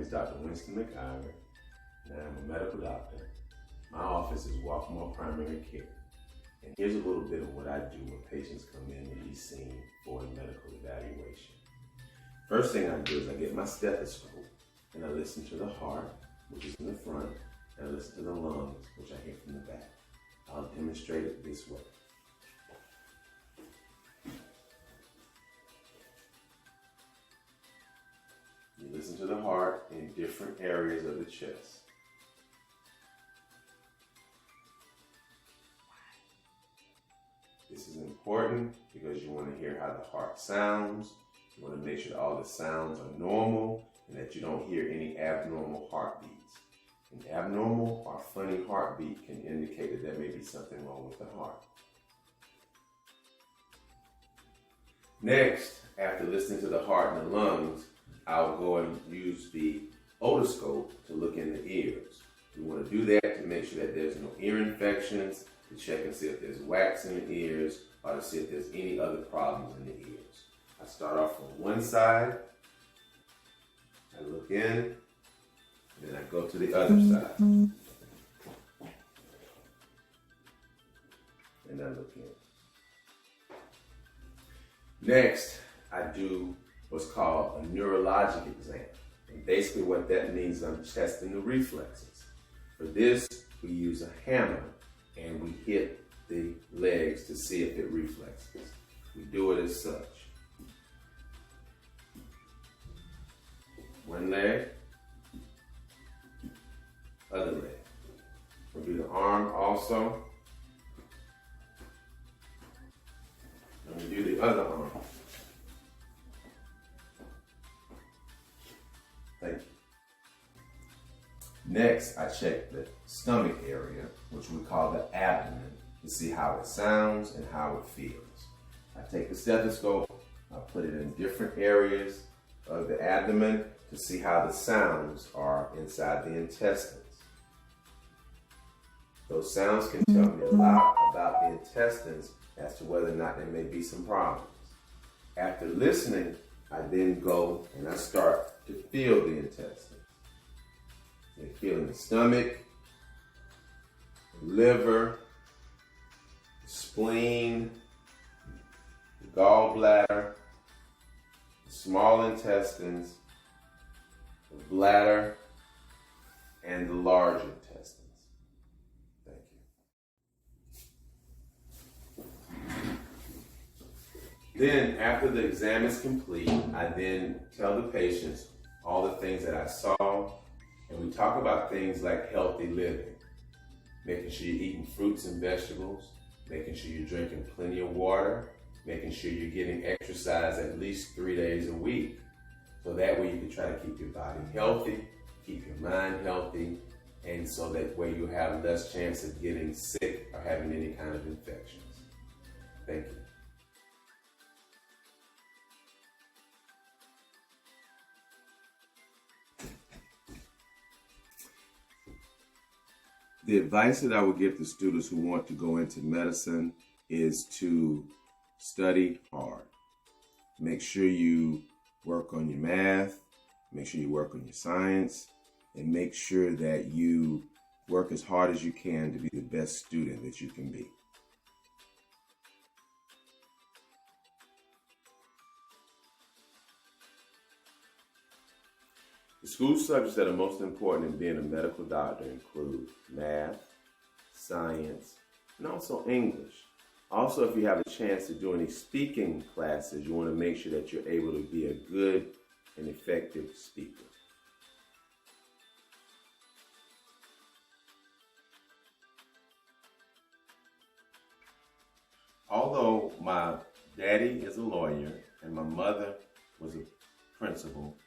is Dr. Winston McIver, and I'm a medical doctor. My office is Walkmore Primary Care. And here's a little bit of what I do when patients come in to be seen for a medical evaluation. First thing I do is I get my stethoscope and I listen to the heart, which is in the front, and I listen to the lungs, which I hear from the back. I'll demonstrate it this way. You listen to the heart in different areas of the chest. This is important because you want to hear how the heart sounds. You want to make sure that all the sounds are normal and that you don't hear any abnormal heartbeats. An abnormal or funny heartbeat can indicate that there may be something wrong with the heart. Next, after listening to the heart and the lungs, I'll go and use the otoscope to look in the ears. We want to do that to make sure that there's no ear infections, to check and see if there's wax in the ears, or to see if there's any other problems in the ears. I start off from one side, I look in, and then I go to the other side. And I look in. Next, I do what's called a neurologic exam. And basically what that means, I'm testing the reflexes. For this, we use a hammer and we hit the legs to see if it reflexes. We do it as such. One leg, other leg. We'll do the arm also. And we do the other arm. Thank you. Next, I check the stomach area, which we call the abdomen, to see how it sounds and how it feels. I take the stethoscope, I put it in different areas of the abdomen to see how the sounds are inside the intestines. Those sounds can tell me a lot about the intestines as to whether or not there may be some problems. After listening, I then go and I start to feel the intestines. I feel in the stomach, the liver, the spleen, the gallbladder, the small intestines, the bladder, and the large intestines. Thank you. Then, after the exam is complete, I then tell the patients all the things that I saw, and we talk about things like healthy living, making sure you're eating fruits and vegetables, making sure you're drinking plenty of water, making sure you're getting exercise at least 3 days a week. So that way you can try to keep your body healthy, keep your mind healthy, and so that way you have less chance of getting sick or having any kind of infections. Thank you. The advice that I would give to students who want to go into medicine is to study hard. Make sure you work on your math, make sure you work on your science, and make sure that you work as hard as you can to be the best student that you can be. The school subjects that are most important in being a medical doctor include math, science, and also English. Also, if you have a chance to do any speaking classes, you want to make sure that you're able to be a good and effective speaker. Although my daddy is a lawyer and my mother was a principal,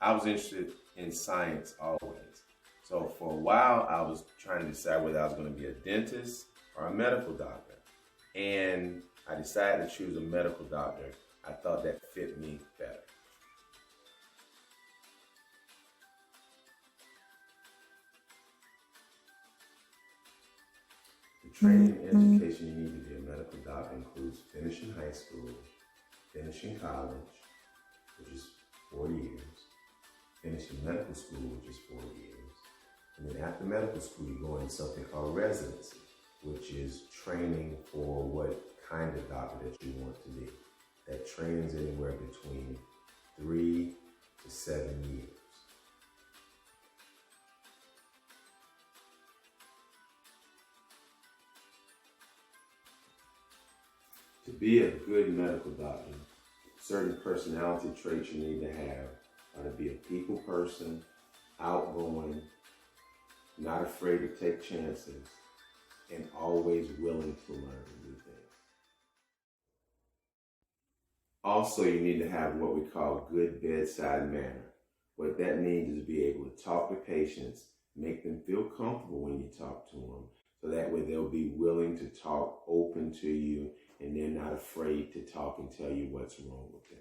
I was interested in science always. So for a while, I was trying to decide whether I was going to be a dentist or a medical doctor. And I decided to choose a medical doctor. I thought that fit me better. The training and education you need to be a medical doctor includes finishing high school, finishing college, which is 4 years, finishing medical school, which is 4 years. And then after medical school, you go into something called residency, which is training for what kind of doctor that you want to be. That training's anywhere between 3 to 7 years. To be a good medical doctor, certain personality traits you need to have are to be a people person, outgoing, not afraid to take chances, and always willing to learn new things. Also, you need to have what we call good bedside manner. What that means is be able to talk to patients, make them feel comfortable when you talk to them, so that way they'll be willing to talk open to you and they're not afraid to talk and tell you what's wrong with them.